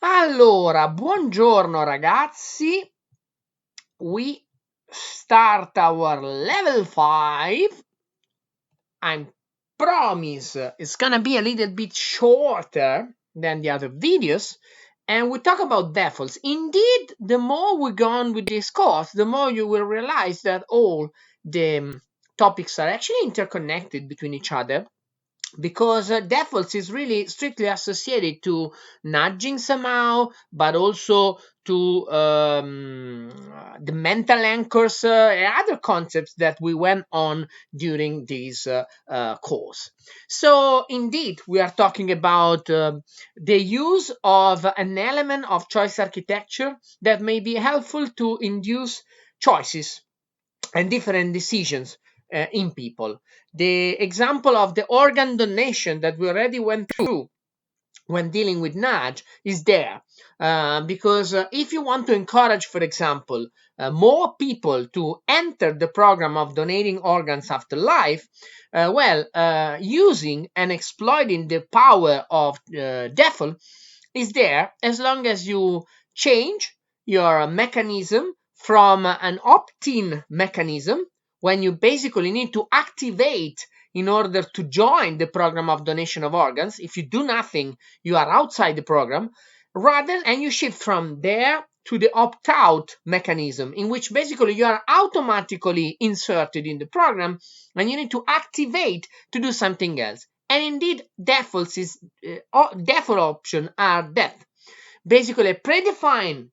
Allora, buongiorno ragazzi. We start our level 5. I promise it's gonna be a little bit shorter than the other videos. And we talk about defaults. Indeed, the more we go on with this course, the more you will realize that all the topics are actually interconnected between each other, because defaults is really strictly associated to nudging somehow, but also to the mental anchors and other concepts that we went on during this course. So indeed, we are talking about the use of an element of choice architecture that may be helpful to induce choices and different decisions in people. The example of the organ donation that we already went through when dealing with nudge is there, because if you want to encourage, for example, more people to enter the program of donating organs after life, using and exploiting the power of default is there, as long as you change your mechanism from an opt-in mechanism, when you basically need to activate in order to join the program of donation of organs. If you do nothing, you are outside the program, and you shift from there to the opt-out mechanism, in which basically you are automatically inserted in the program and you need to activate to do something else. And indeed, default option are that basically a predefined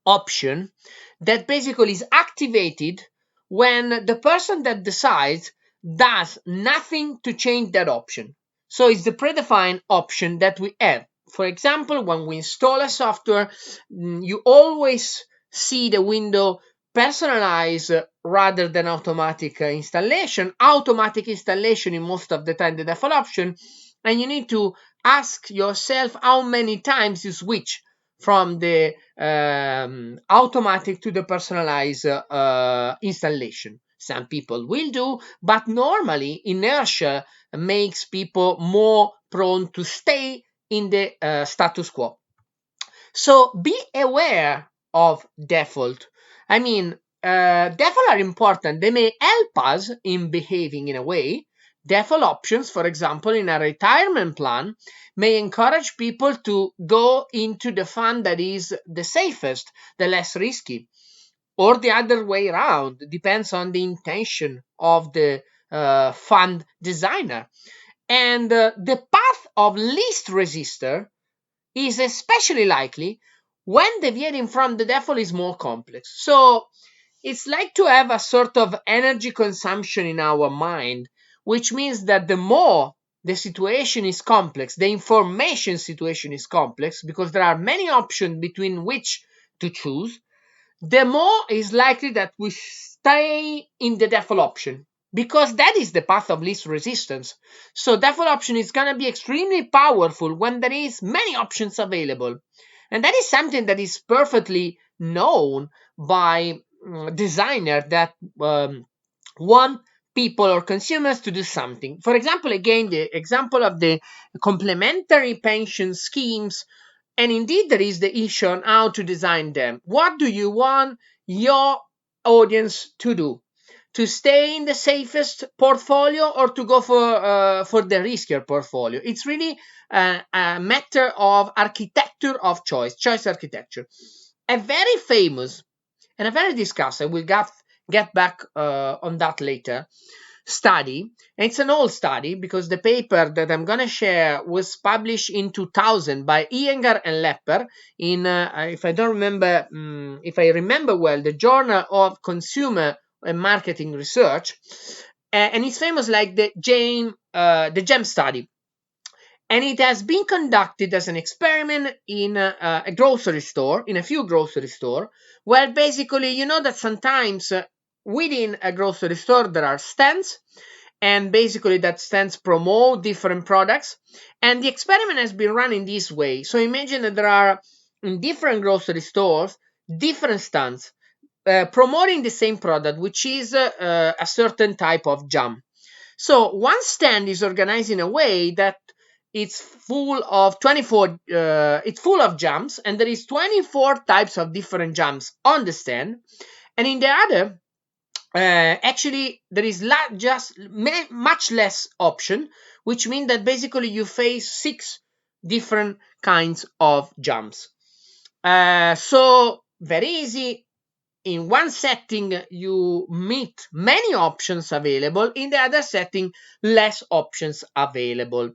option that basically is activated when the person that decides does nothing to change that option. So it's the predefined option that we have. For example, when we install a software, you always see the window personalized rather than automatic installation. Automatic installation in most of the time the default option, and you need to ask yourself how many times you switch from the automatic to the personalized installation. Some people will do, but normally inertia makes people more prone to stay in the status quo. So be aware of default. I mean, default are important. They may help us in behaving in a way. Default options, for example, in a retirement plan, may encourage people to go into the fund that is the safest, the less risky, or the other way around. Depends on the intention of the fund designer. And the path of least resistor is especially likely when deviating from the default is more complex. So it's like to have a sort of energy consumption in our mind, which means that the more the situation is complex, the information situation is complex, because there are many options between which to choose, the more is likely that we stay in the default option, because that is the path of least resistance. So default option is going to be extremely powerful when there is many options available. And that is something that is perfectly known by designers that want people or consumers to do something. For example, again, the example of the complementary pension schemes, and indeed there is the issue on how to design them. What do you want your audience to do? To stay in the safest portfolio or to go for the riskier portfolio? It's really a matter of architecture of choice architecture. A very famous and a very discussed, I will get back on that later, study. And it's an old study, because the paper that I'm going to share was published in 2000 by Iyengar and Lepper in, if I don't remember, if I remember well, the Journal of Consumer and Marketing Research. And it's famous like the GEM study. And it has been conducted as an experiment in a grocery store, in a few grocery store, where basically, you know that sometimes within a grocery store there are stands, and basically that stands promote different products. And the experiment has been run in this way. So imagine that there are in different grocery stores different stands promoting the same product, which is a certain type of jam. So one stand is organized in a way that it's full of 24 it's full of jams, and there is 24 types of different jams on the stand. And in the other, actually there is much less option, which means that basically you face 6 different kinds of jams. So very easy. In one setting you meet many options available, in the other setting less options available.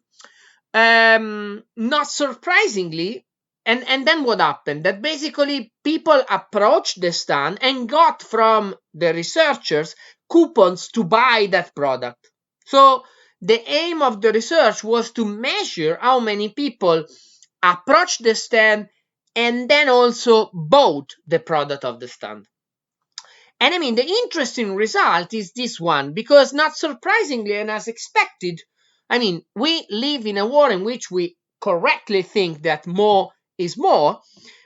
Not surprisingly, and then what happened? That basically people approached the stand and got from the researchers coupons to buy that product. So the aim of the research was to measure how many people approached the stand and then also bought the product of the stand. And I mean, the interesting result is this one, because not surprisingly and as expected, I mean, we live in a world in which we correctly think that more is more,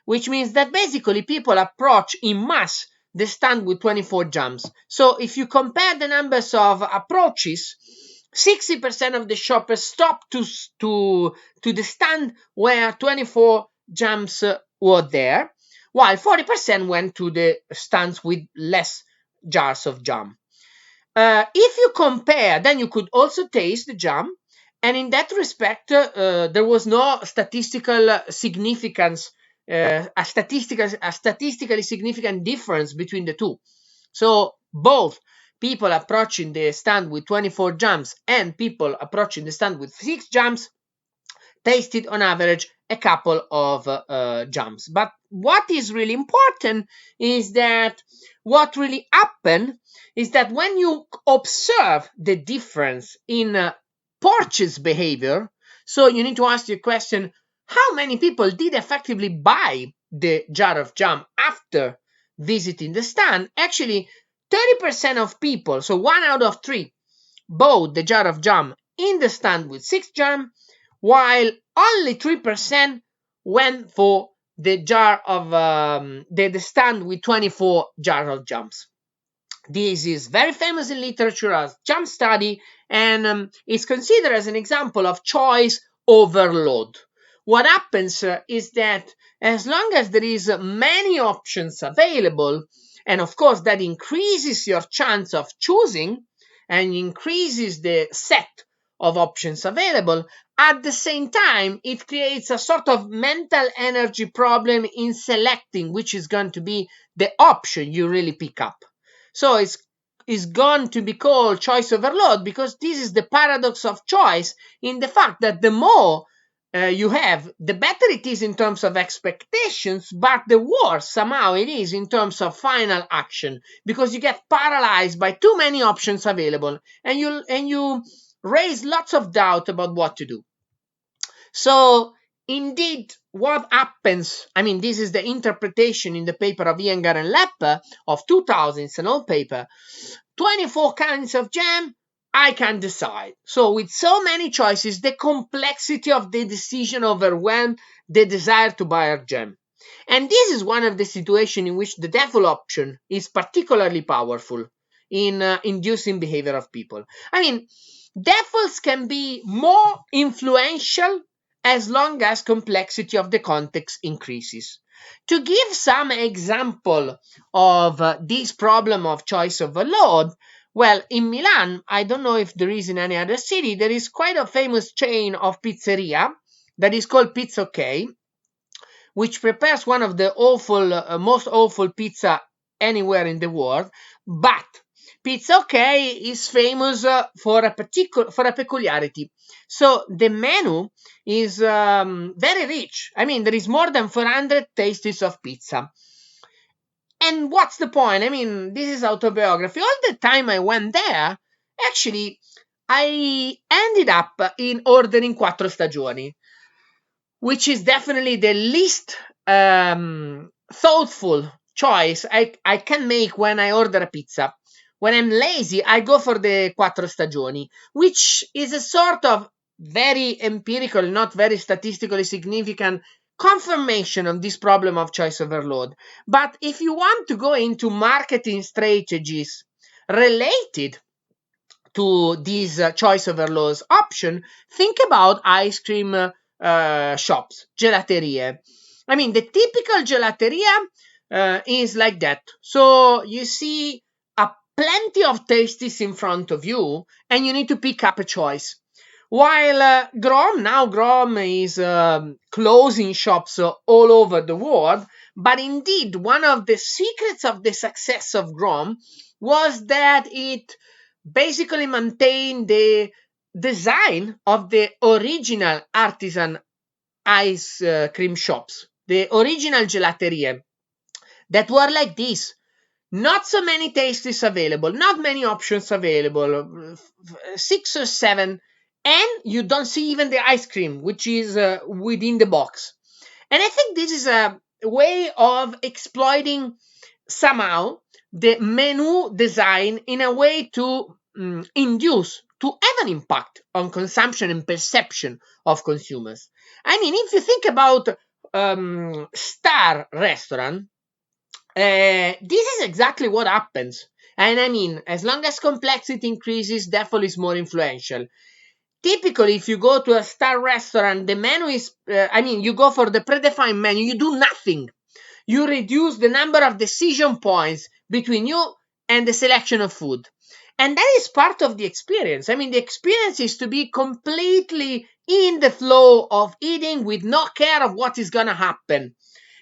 which means that basically people approach in mass the stand with 24 jams. So if you compare the numbers of approaches, 60% of the shoppers stop to the stand where 24 jams were there, while 40% went to the stands with less jars of jam. If you compare, then you could also taste the jam, and in that respect, there was no statistical significance, a statistically significant difference between the two. So both people approaching the stand with 24 jams and people approaching the stand with 6 jams tasted on average a couple of jams. But what is really important is that what really happened is that when you observe the difference in purchase behavior, so you need to ask your question, how many people did effectively buy the jar of jam after visiting the stand? Actually, 30% of people, so 1 out of 3, bought the jar of jam in the stand with 6 jam, while only 3% went for the jar of the stand with 24 jars of jams. This is very famous in literature as jam study, and is considered as an example of choice overload. What happens is that as long as there is many options available, and of course that increases your chance of choosing and increases the set of options available, at the same time it creates a sort of mental energy problem in selecting which is going to be the option you really pick up. So it's going to be called choice overload, because this is the paradox of choice, in the fact that the more you have, the better it is in terms of expectations, but the worse somehow it is in terms of final action, because you get paralyzed by too many options available, and you raise lots of doubt about what to do. So indeed, what happens, I mean, this is the interpretation in the paper of Iyengar and Lepper of 2000, it's an old paper. 24 kinds of jam, I can decide. So with so many choices, the complexity of the decision overwhelmed the desire to buy a jam. And this is one of the situations in which the default option is particularly powerful in inducing behavior of people. I mean, defaults can be more influential as long as complexity of the context increases. To give some example of this problem of choice overload, well, in Milan, I don't know if there is in any other city, there is quite a famous chain of pizzeria that is called Pizza OK, which prepares one of the most awful pizza anywhere in the world. But Pizza OK is famous for a peculiarity. So the menu is very rich. I mean, there is more than 400 tastes of pizza. And what's the point? I mean, this is autobiography. All the time I went there, actually, I ended up in ordering Quattro Stagioni, which is definitely the least thoughtful choice I can make when I order a pizza. When I'm lazy, I go for the Quattro Stagioni, which is a sort of very empirical, not very statistically significant confirmation of this problem of choice overload. But if you want to go into marketing strategies related to this choice overload option, think about ice cream shops, gelaterie. I mean, the typical gelateria is like that. So you see a plenty of tasties in front of you, and you need to pick up a choice. While Grom is closing shops all over the world, but indeed, one of the secrets of the success of Grom was that it basically maintained the design of the original artisan ice cream shops, the original gelaterie that were like this. Not so many tastes available, not many options available, 6 or 7, and you don't see even the ice cream, which is within the box. And I think this is a way of exploiting somehow the menu design in a way to induce, to have an impact on consumption and perception of consumers. I mean, if you think about star restaurant, this is exactly what happens. And I mean, as long as complexity increases, default is more influential. Typically, if you go to a star restaurant, the menu is, you go for the predefined menu, you do nothing. You reduce the number of decision points between you and the selection of food. And that is part of the experience. I mean, the experience is to be completely in the flow of eating with no care of what is going to happen.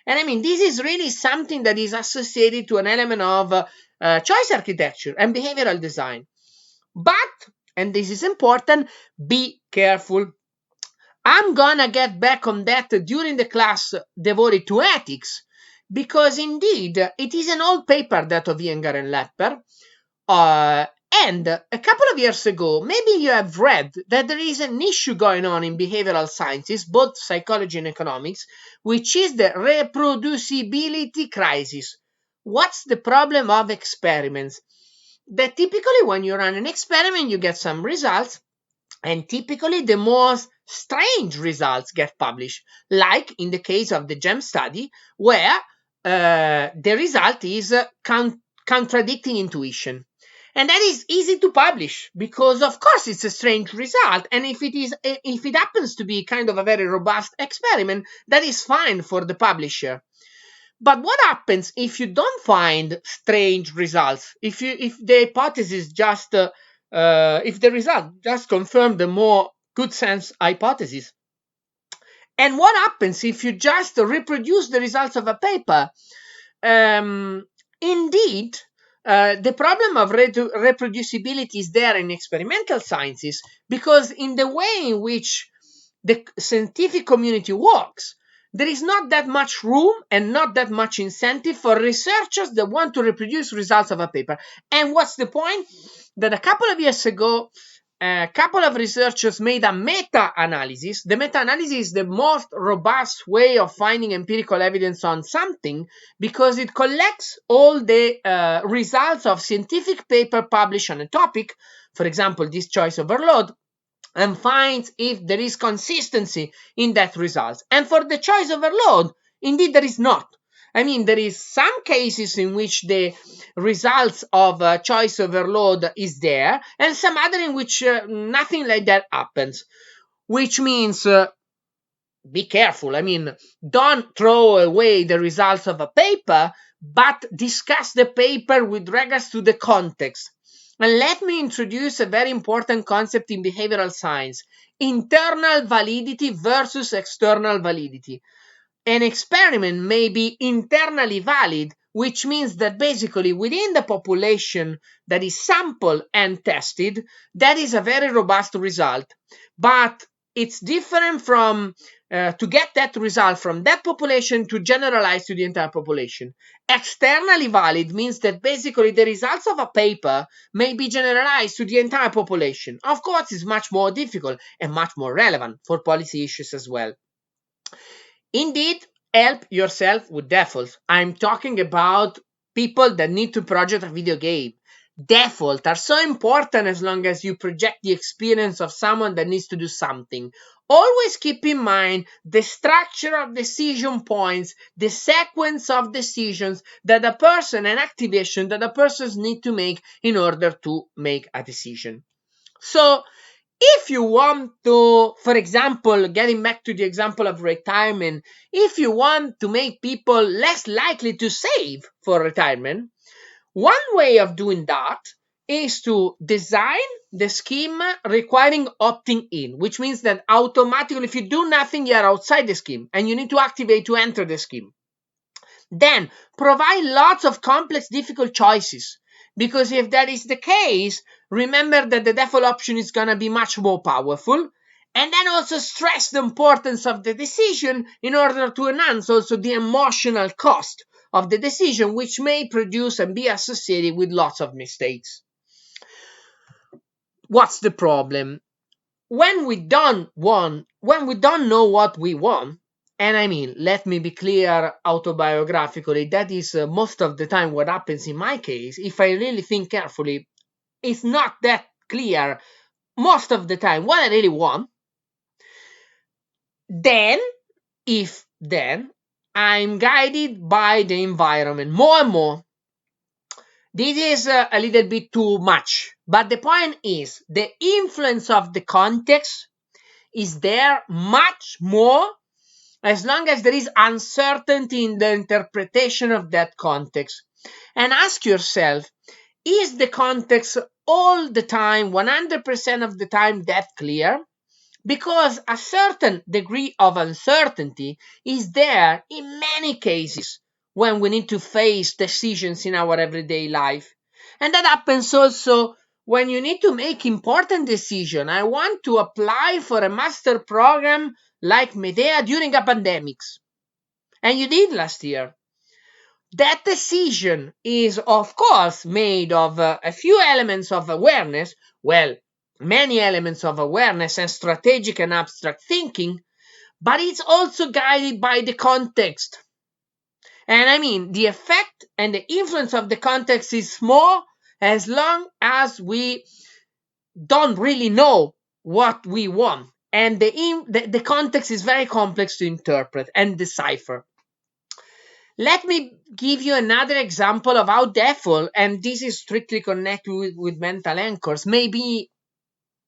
And I mean, this is really something that is associated to an element of choice architecture and behavioral design. But, and this is important, be careful. I'm gonna get back on that during the class devoted to ethics, because indeed it is an old paper, that of Iyengar and Lepper. And a couple of years ago, maybe you have read that there is an issue going on in behavioral sciences, both psychology and economics, which is the reproducibility crisis. What's the problem of experiments? That typically when you run an experiment, you get some results, and typically the most strange results get published, like in the case of the GEM study, where the result is contradicting intuition. And that is easy to publish because, of course, it's a strange result. And if it happens to be kind of a very robust experiment, that is fine for the publisher. But what happens if you don't find strange results? If the hypothesis just if the result just confirm the more good sense hypothesis? And what happens if you just reproduce the results of a paper? Indeed, the problem of reproducibility is there in experimental sciences, because in the way in which the scientific community works, there is not that much room and not that much incentive for researchers that want to reproduce results of a paper. And what's the point? That a couple of years ago, a couple of researchers made a meta-analysis. The meta-analysis is the most robust way of finding empirical evidence on something, because it collects all the results of scientific paper published on a topic, for example, this choice overload, and finds if there is consistency in that result. And for the choice overload, indeed there is not. I mean, there is some cases in which the results of choice overload is there, and some other in which nothing like that happens, which means be careful. I mean, don't throw away the results of a paper, but discuss the paper with regards to the context. And let me introduce a very important concept in behavioral science: internal validity versus external validity. An experiment may be internally valid, which means that basically within the population that is sampled and tested, that is a very robust result. But it's different from to get that result from that population to generalize to the entire population. Externally valid means that basically the results of a paper may be generalized to the entire population. Of course, it's much more difficult and much more relevant for policy issues as well. Indeed, help yourself with defaults. I'm talking about people that need to project a video game. Defaults are so important as long as you project the experience of someone that needs to do something. Always keep in mind the structure of decision points, the sequence of decisions that a person and activation that a person needs to make in order to make a decision. So if you want to, for example, getting back to the example of retirement, if you want to make people less likely to save for retirement, one way of doing that is to design the scheme requiring opting in, which means that automatically, if you do nothing, you're outside the scheme and you need to activate to enter the scheme. Then provide lots of complex, difficult choices. Because if that is the case, remember that the default option is going to be much more powerful. And then also stress the importance of the decision in order to enhance also the emotional cost of the decision, which may produce and be associated with lots of mistakes. What's the problem? When we don't know what we want, and I mean, let me be clear autobiographically, that is most of the time what happens in my case. If I really think carefully, it's not that clear most of the time what I really want. Then I'm guided by the environment more and more. This is a little bit too much, but the point is the influence of the context is there much more as long as there is uncertainty in the interpretation of that context. And ask yourself, is the context all the time, 100% of the time, that clear? Because a certain degree of uncertainty is there in many cases when we need to face decisions in our everyday life. And that happens also when you need to make important decisions. I want to apply for a master program like Medea during a pandemic. And you did last year. That decision is, of course, made of a few elements of awareness. Well, many elements of awareness and strategic and abstract thinking, but it's also guided by the context. And I mean, the effect and the influence of the context is small as long as we don't really know what we want. And the context is very complex to interpret and decipher. Let me give you another example of how default, and this is strictly connected with mental anchors, may be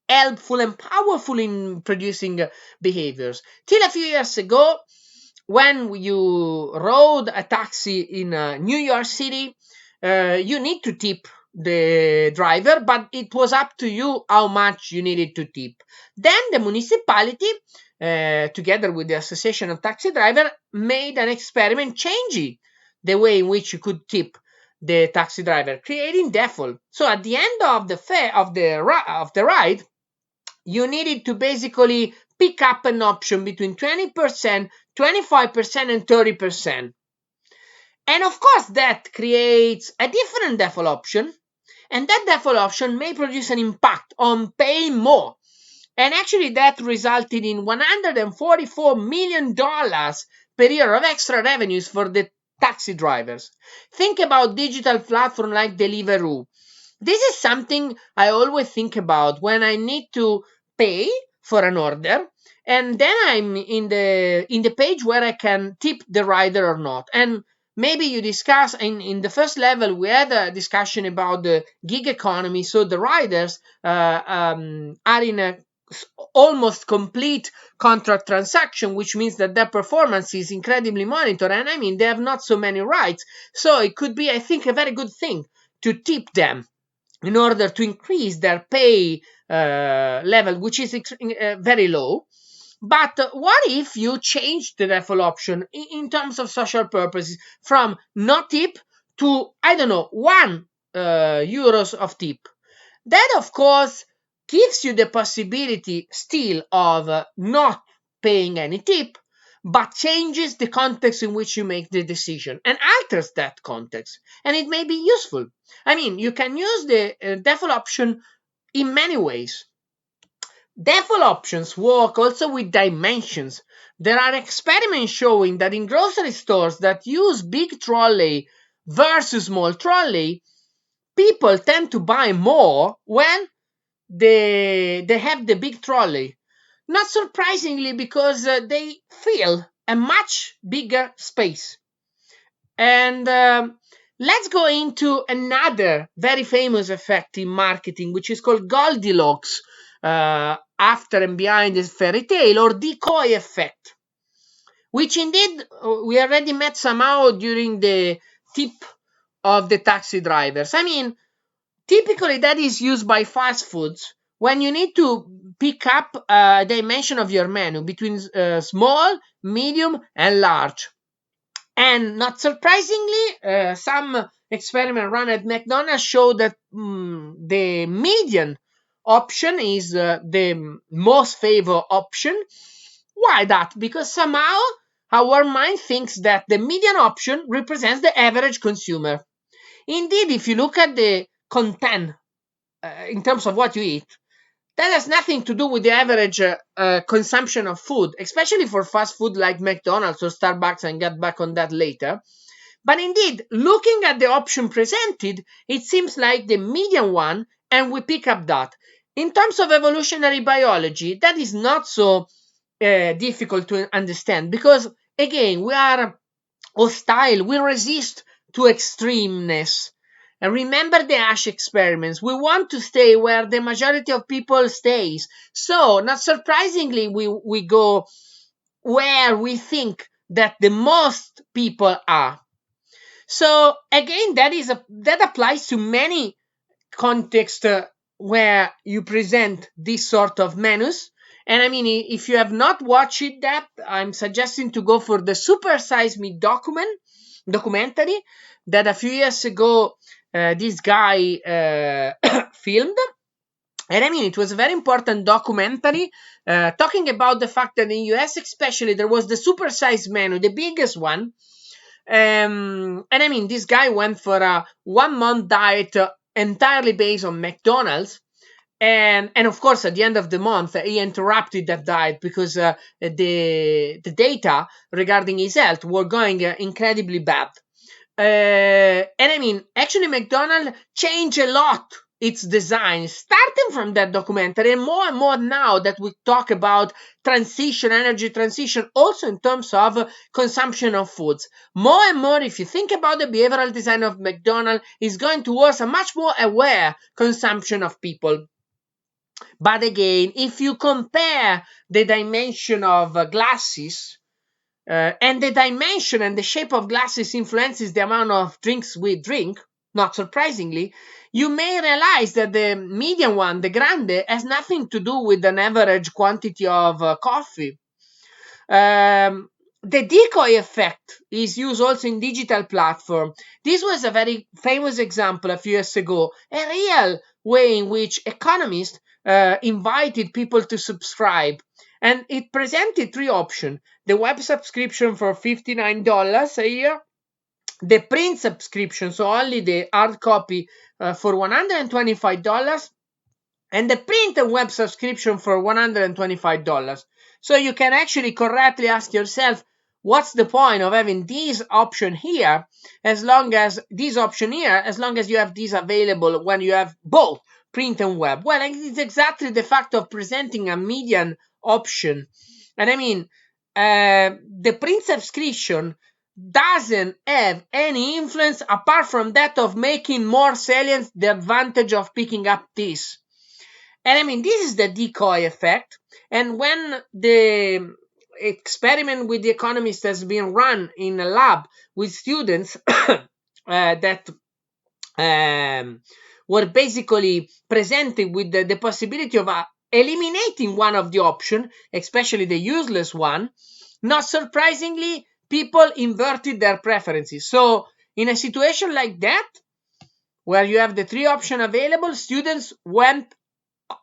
helpful and powerful in producing behaviors. Till a few years ago, when you rode a taxi in New York City, you need to tip the driver, but it was up to you how much you needed to tip. Then the municipality, together with the Association of Taxi Driver, made an experiment changing the way in which you could tip the taxi driver, creating default. So at the end of the ride, you needed to basically pick up an option between 20%, 25%, and 30%. And of course, that creates a different default option, and that default option may produce an impact on paying more. And actually, that resulted in $144 million per year of extra revenues for the taxi drivers. Think about digital platform like Deliveroo. This is something I always think about when I need to pay for an order, and then I'm in the page where I can tip the rider or not. And maybe you discuss in the first level, we had a discussion about the gig economy, so the riders are in a almost complete contract transaction, which means that their performance is incredibly monitored, and I mean, they have not so many rights, so it could be, I think, a very good thing to tip them in order to increase their pay level, which is very low. But what if you change the default option in terms of social purposes from no tip to, I don't know, 1 euros of tip? That, of course, gives you the possibility still of not paying any tip, but changes the context in which you make the decision and alters that context. And it may be useful. I mean, you can use the default option in many ways. Default options work also with dimensions. There are experiments showing that in grocery stores that use big trolley versus small trolley, people tend to buy more when they have the big trolley. Not surprisingly, because they fill a much bigger space. And let's go into another very famous effect in marketing, which is called Goldilocks, after and behind this fairy tale, or decoy effect, which indeed we already met somehow during the tip of the taxi drivers. I mean, typically that is used by fast foods when you need to pick up a dimension of your menu between small, medium, and large. And not surprisingly, some experiment run at McDonald's show that the median option is the most favored option. Why that? Because somehow our mind thinks that the median option represents the average consumer. Indeed, if you look at the content in terms of what you eat, that has nothing to do with the average consumption of food, especially for fast food like McDonald's or Starbucks, and get back on that later. But indeed, looking at the option presented, it seems like the median one, and we pick up that. In terms of evolutionary biology, that is not so difficult to understand because, again, we are hostile, we resist to extremeness. And remember the Ash experiments. We want to stay where the majority of people stays. So, not surprisingly, we go where we think that the most people are. So again, that applies to many contexts where you present this sort of menus. And I mean, if you have not watched that, I'm suggesting to go for the Super Size Me documentary that a few years ago this guy filmed. And I mean, it was a very important documentary talking about the fact that in US especially there was the super size menu, the biggest one. And I mean, this guy went for a 1 month diet entirely based on McDonald's. And of course, at the end of the month, he interrupted that diet because the data regarding his health were going incredibly bad. And I mean, actually, McDonald's changed a lot its design, starting from that documentary, and more now that we talk about transition, energy transition, also in terms of consumption of foods. More and more, if you think about the behavioral design of McDonald's, is going towards a much more aware consumption of people. But again, if you compare the dimension of glasses, and the dimension and the shape of glasses influences the amount of drinks we drink, not surprisingly, you may realize that the medium one, the grande, has nothing to do with an average quantity of coffee. The decoy effect is used also in digital platform. This was a very famous example a few years ago, a real way in which economists invited people to subscribe. And it presented three options: the web subscription for $59 a year, the print subscription, so only the hard copy for $125, and the print and web subscription for $125. So you can actually correctly ask yourself, what's the point of having this option here as long as you have these available when you have both print and web? Well, it's exactly the fact of presenting a median option. And I mean, the print subscription doesn't have any influence apart from that of making more salient the advantage of picking up this. And I mean, this is the decoy effect. And when the experiment with the economist has been run in a lab with students that were basically presented with the possibility of eliminating one of the options, especially the useless one, not surprisingly, people inverted their preferences. So in a situation like that, where you have the three options available, students went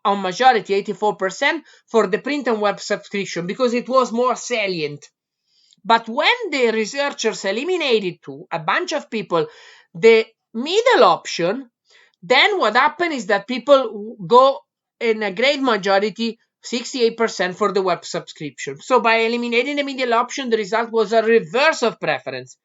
on majority, 84%, for the print and web subscription because it was more salient. But when the researchers eliminated to a bunch of people the middle option, then what happened is that people go in a great majority, 68%, for the web subscription. So by eliminating the middle option, the result was a reverse of preference.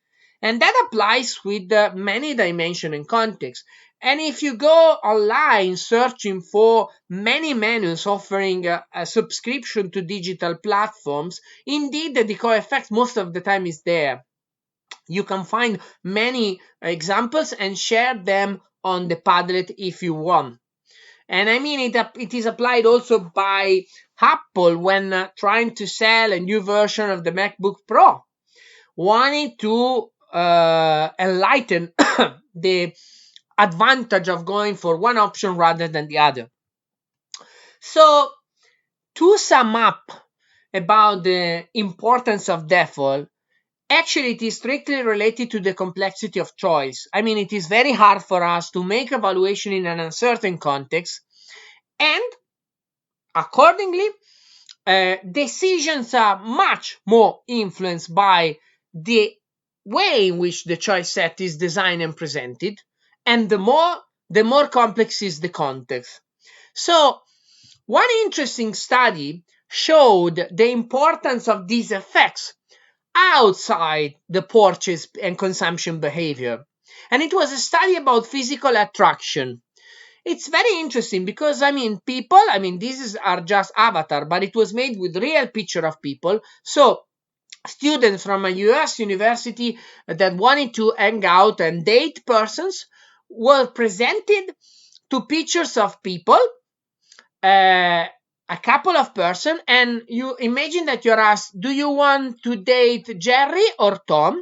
And that applies with many dimensions and contexts. And if you go online searching for many menus offering a subscription to digital platforms, indeed the decoy effect most of the time is there. You can find many examples and share them on the Padlet if you want. And I mean, it is applied also by Apple when trying to sell a new version of the MacBook Pro, wanting to enlighten the advantage of going for one option rather than the other. So, to sum up about the importance of default, actually, it is strictly related to the complexity of choice. I mean, it is very hard for us to make evaluation in an uncertain context, and accordingly, decisions are much more influenced by the way in which the choice set is designed and presented, and the more complex is the context. So, one interesting study showed the importance of these effects outside the purchase and consumption behavior. And it was a study about physical attraction. It's very interesting because, I mean, people, I mean, are just avatar, but it was made with real picture of people. So students from a US university that wanted to hang out and date persons were presented to pictures of people, a couple of person, and you imagine that you're asked, do you want to date Jerry or Tom?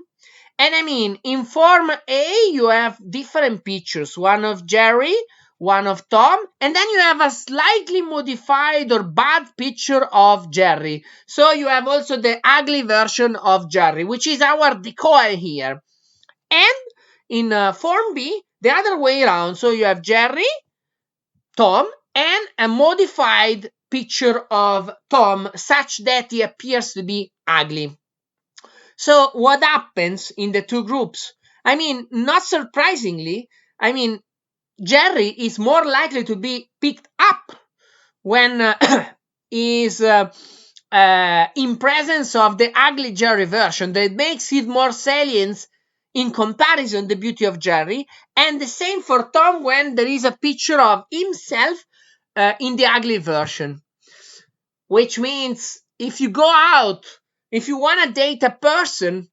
And I mean, in form A, you have different pictures, one of Jerry, one of Tom, and then you have a slightly modified or bad picture of Jerry. So you have also the ugly version of Jerry, which is our decoy here. And in form B, the other way around. So you have Jerry, Tom, and a modified picture of Tom such that he appears to be ugly. So what happens in the two groups? I mean, not surprisingly, I mean, Jerry is more likely to be picked up when is in presence of the ugly Jerry version. That makes it more salient in comparison the beauty of Jerry, and the same for Tom when there is a picture of himself in the ugly version. Which means if you go out, if you want to date a person,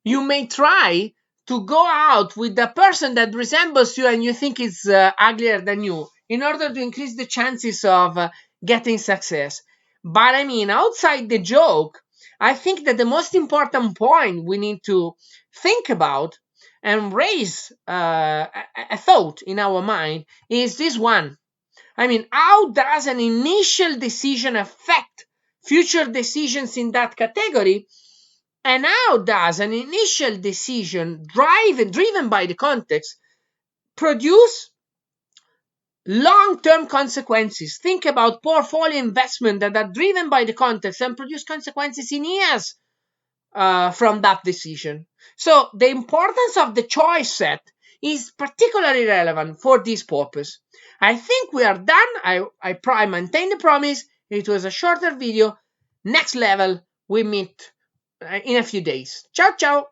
you may try to go out with the person that resembles you and you think is uglier than you in order to increase the chances of getting success. But I mean, outside the joke, I think that the most important point we need to think about and raise a thought in our mind is this one. I mean, how does an initial decision affect future decisions in that category? And how does an initial decision driven by the context produce long-term consequences? Think about portfolio investment that are driven by the context and produce consequences in years from that decision. So the importance of the choice set is particularly relevant for this purpose. I think we are done. I maintain the promise. It was a shorter video. Next level, we meet in a few days. Ciao, ciao.